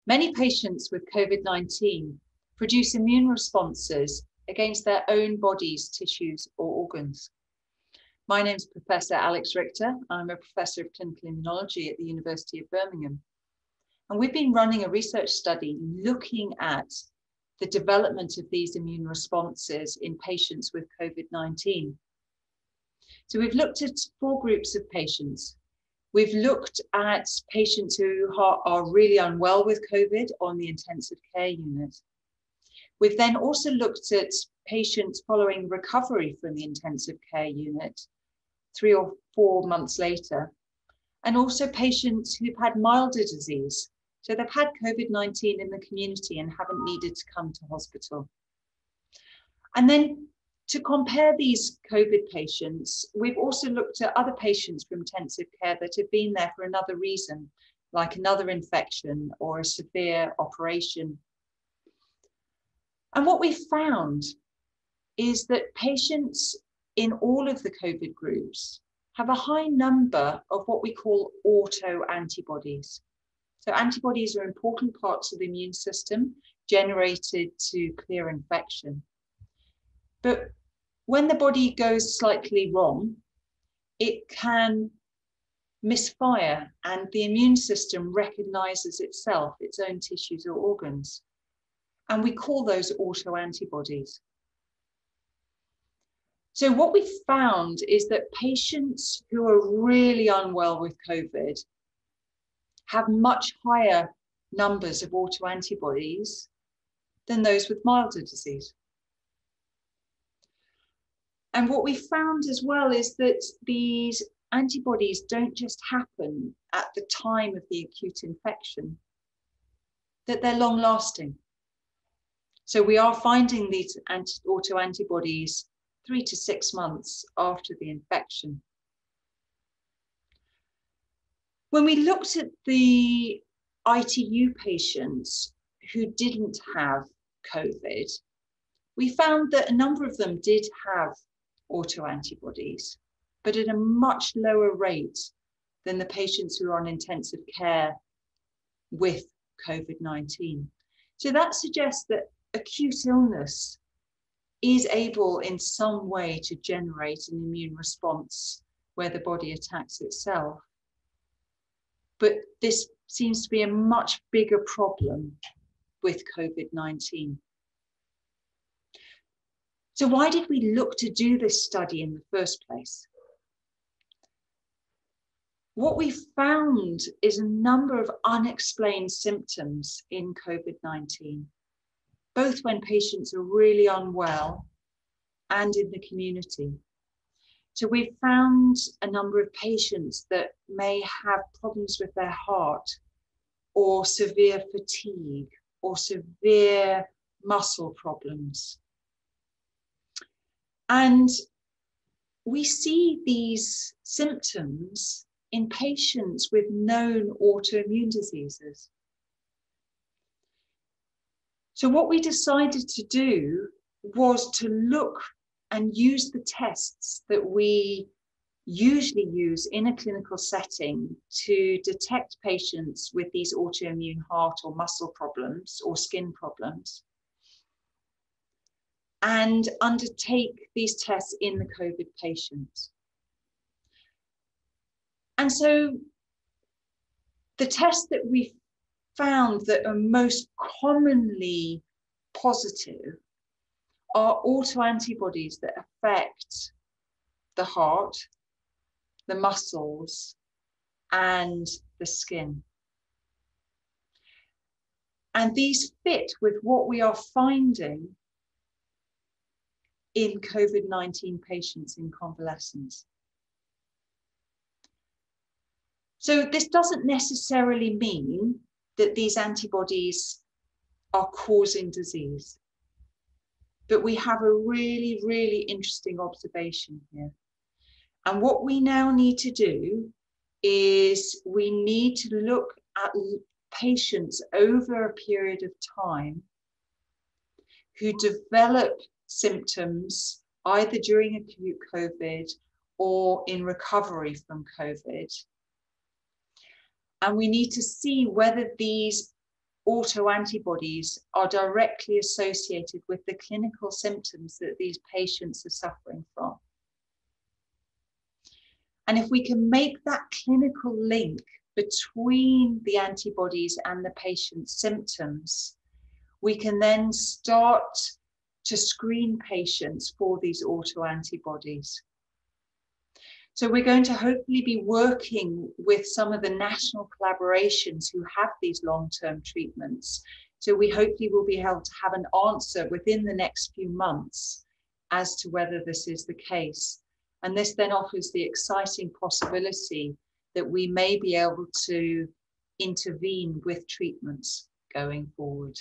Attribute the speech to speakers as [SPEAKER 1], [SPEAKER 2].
[SPEAKER 1] Many patients with COVID-19 produce immune responses against their own body's tissues or organs. My name is Professor Alex Richter. I'm a professor of clinical immunology at the University of Birmingham. And we've been running a research study looking at the development of these immune responses in patients with COVID-19. So we've looked at 4 groups of patients. We've looked at patients who are really unwell with COVID on the intensive care unit. We've then also looked at patients following recovery from the intensive care unit 3 or 4 months later, and also patients who've had milder disease. So they've had COVID-19 in the community and haven't needed to come to hospital. And then to compare these COVID patients, we've also looked at other patients from intensive care that have been there for another reason, like another infection or a severe operation. And what we found is that patients in all of the COVID groups have a high number of what we call autoantibodies. So antibodies are important parts of the immune system generated to clear infection. But when the body goes slightly wrong, it can misfire and the immune system recognizes itself, its own tissues or organs. And we call those autoantibodies. So what we found is that patients who are really unwell with COVID have much higher numbers of autoantibodies than those with milder disease. And what we found as well is that these antibodies don't just happen at the time of the acute infection, that they're long lasting. So we are finding these autoantibodies 3 to 6 months after the infection. When we looked at the ITU patients who didn't have COVID, we found that a number of them did have autoantibodies, but at a much lower rate than the patients who are on intensive care with COVID-19. So that suggests that acute illness is able in some way to generate an immune response where the body attacks itself. But this seems to be a much bigger problem with COVID-19. So why did we look to do this study in the first place? What we found is a number of unexplained symptoms in COVID-19, both when patients are really unwell and in the community. So we found a number of patients that may have problems with their heart or severe fatigue or severe muscle problems. And we see these symptoms in patients with known autoimmune diseases. So what we decided to do was to look and use the tests that we usually use in a clinical setting to detect patients with these autoimmune heart or muscle problems or skin problems, and undertake these tests in the COVID patients. And so the tests that we found that are most commonly positive are autoantibodies that affect the heart, the muscles, and the skin. And these fit with what we are finding in COVID-19 patients in convalescence. So this doesn't necessarily mean that these antibodies are causing disease. But we have a really, really interesting observation here. And what we now need to do is we need to look at patients over a period of time who develop symptoms either during acute COVID or in recovery from COVID. And we need to see whether these autoantibodies are directly associated with the clinical symptoms that these patients are suffering from. And if we can make that clinical link between the antibodies and the patient's symptoms, we can then start to screen patients for these autoantibodies. So we're going to hopefully be working with some of the national collaborations who have these long-term treatments. So we hopefully will be able to have an answer within the next few months as to whether this is the case. And this then offers the exciting possibility that we may be able to intervene with treatments going forward.